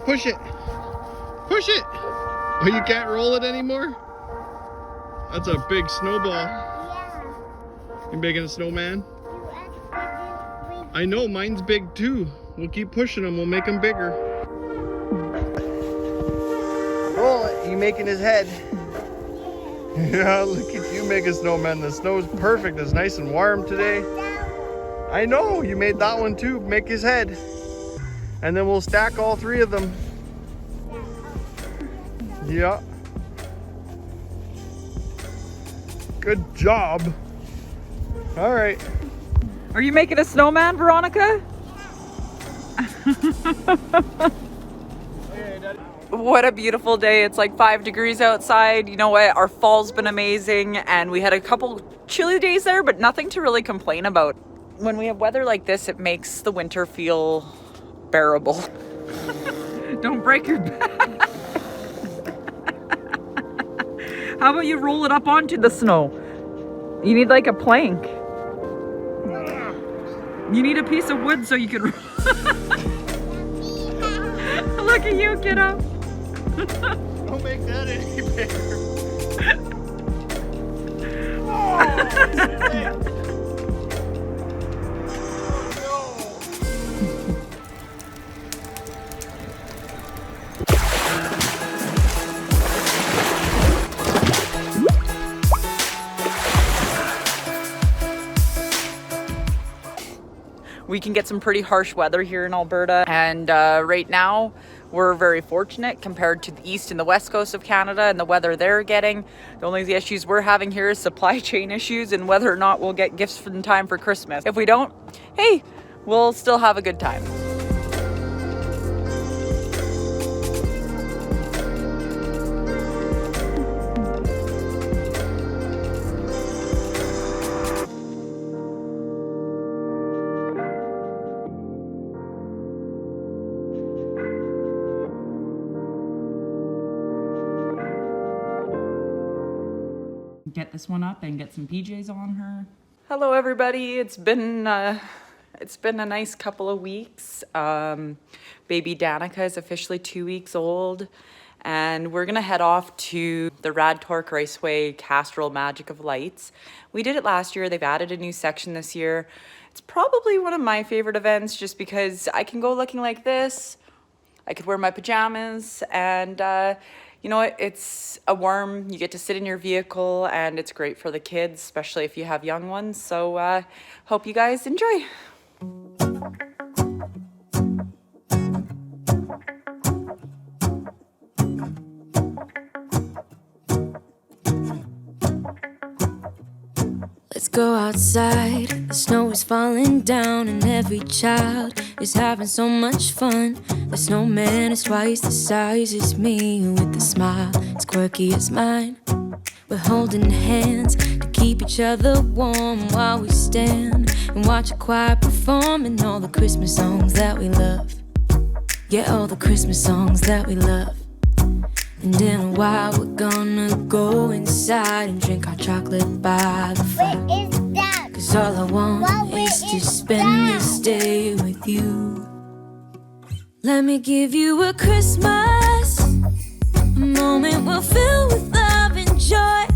push it. Push it. Oh, you can't roll it anymore? That's a big snowball. Yeah. You making a snowman? I know, mine's big too. We'll keep pushing them. We'll make them bigger. Roll it. You making his head. Yeah, look at you make a snowman. The snow's perfect. It's nice and warm today. I know. You made that one too. Make his head. And then we'll stack all three of them. Yeah. Good job. All right. Are you making a snowman, Veronica? What a beautiful day. It's like 5 degrees outside. You know what? Our fall's been amazing and we had a couple chilly days there, but nothing to really complain about. When we have weather like this, it makes the winter feel bearable. Don't break your back. How about you roll it up onto the snow? You need like a plank. You need a piece of wood so you can. Look at you, kiddo. Don't make that any bigger. We can get some pretty harsh weather here in Alberta, and right now we're very fortunate compared to the east and the west coast of Canada and the weather they're getting. The only issues we're having here is supply chain issues and whether or not we'll get gifts in time for Christmas. If we don't, hey, we'll still have a good time. Get this one up and get some PJs on her. Hello everybody, it's been a nice couple of weeks. Baby Danica is officially 2 weeks old and we're gonna head off to the Rad Torque Raceway Castrol Magic of Lights. We did it last year, they've added a new section this year. It's probably one of my favorite events just because I can go looking like this, I could wear my pajamas, and you know what, it's a warm, you get to sit in your vehicle and it's great for the kids, especially if you have young ones. So hope you guys enjoy. Let's go outside, the snow is falling down and every child is having so much fun. The snowman is twice the size as me, with a smile as quirky as mine. We're holding hands to keep each other warm while we stand and watch a choir performing all the Christmas songs that we love. Yeah, all the Christmas songs that we love. And in a while we're gonna go inside and drink our chocolate by the fire. What is that? 'Cause all I want is to spend this day with you. Let me give you a Christmas, a moment we'll fill with love and joy.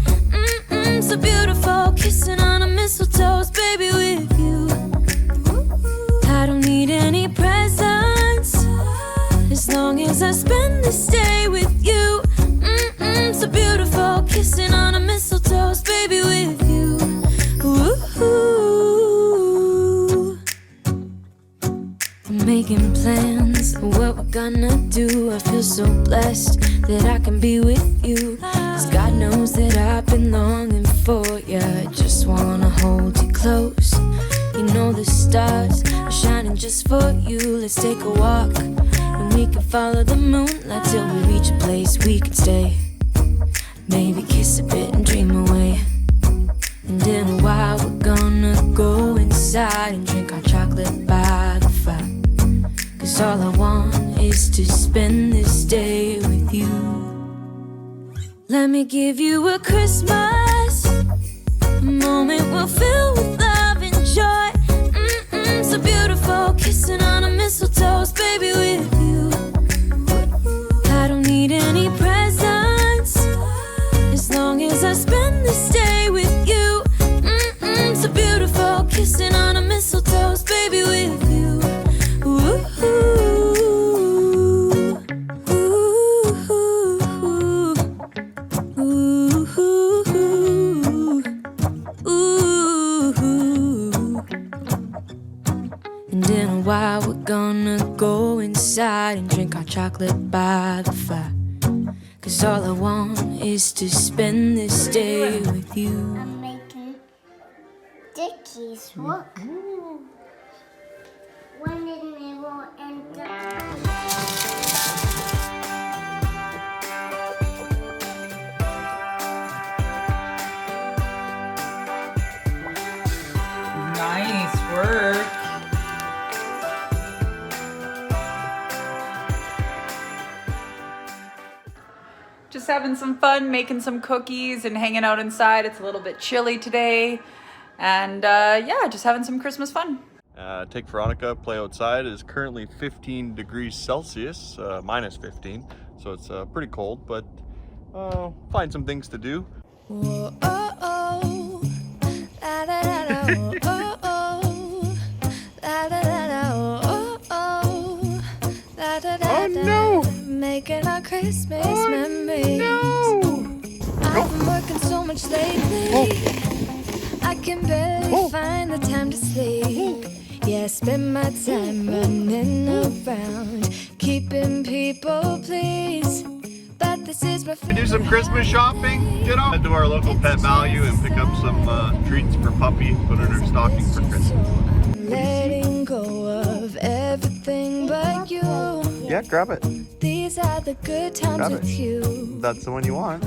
So beautiful, kissing on a mistletoe, baby, with you. I don't need any presents, as long as I spend this day with you. So beautiful, kissing on a mistletoe, baby, with you. Ooh. I'm making plans of what we're gonna do. I feel so blessed that I can be with you, 'cause God knows that I've been longing for you. I just wanna hold you close. You know the stars are shining just for you. Let's take a walk and we can follow the moonlight till we reach a place we can stay. Maybe kiss a bit and dream away. And in a while we're gonna go inside and drink our chocolate by the fire. 'Cause all I want is to spend this day with you. Let me give you a Christmas, a moment we'll fill with love and joy. So beautiful, kissing on a mistletoe, baby, with you. chocolate by the fire. 'Cause all I want is to spend this day with you. I'm making Dickies. Look. One in the middle and Nice work. Just having some fun, making some cookies and hanging out inside. It's a little bit chilly today. And yeah, just having some Christmas fun. Take Veronica, play outside. It is currently 15 degrees Celsius, minus 15. So it's pretty cold, but find some things to do. Whoa, oh, oh. La, la, la, la, oh, oh, oh. La, la, la, la, oh, oh. La, da, da, Oh, no. da. Making our Christmas Oh, memories. no. I've been working so much lately. I can barely find the time to sleep. Yeah, I spend my time running around, keeping people pleased. But this is my Do some Christmas shopping. Get off. Head to our local Pet Value and pick up some treats for Puppy. Put in her stocking for Christmas. letting go of everything but you. Yeah, grab it. These are the good times Grab it. with you. That's the one you want.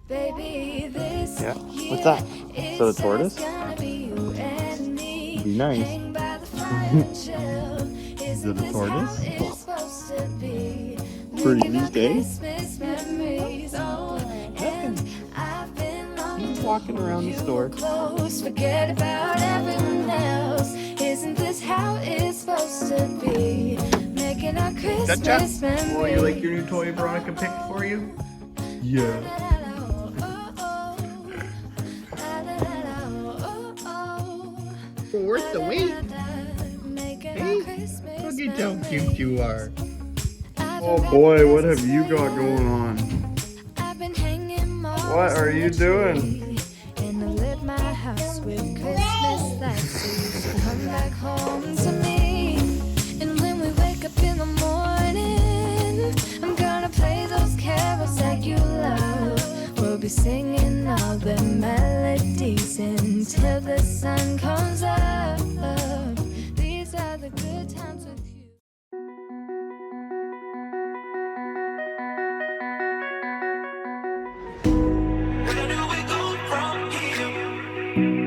Baby, this Yeah. year What's that? Is that a tortoise? gonna be you and me. Be nice. Hang by the fire and chill. Is it a tortoise? It's supposed to be. Pretty Making our these days. Christmas memories. Oh, and I've been longing He's walking around the store. close. Forget about everyone else. Isn't this how it's supposed to be? Making our Christmas memories. Oh, you like your new toy Veronica picked for you? Yeah. Worth the wait. Hey, look at how cute you are. Oh boy, what have you got going on? What are you doing? And I lit my house with Christmas lights. So come back home to me. And when we wake up in the morning, I'm gonna play those carols that you love. We'll be singing all the melodies until the sun comes up. These are the good times with you. Where do we go from here?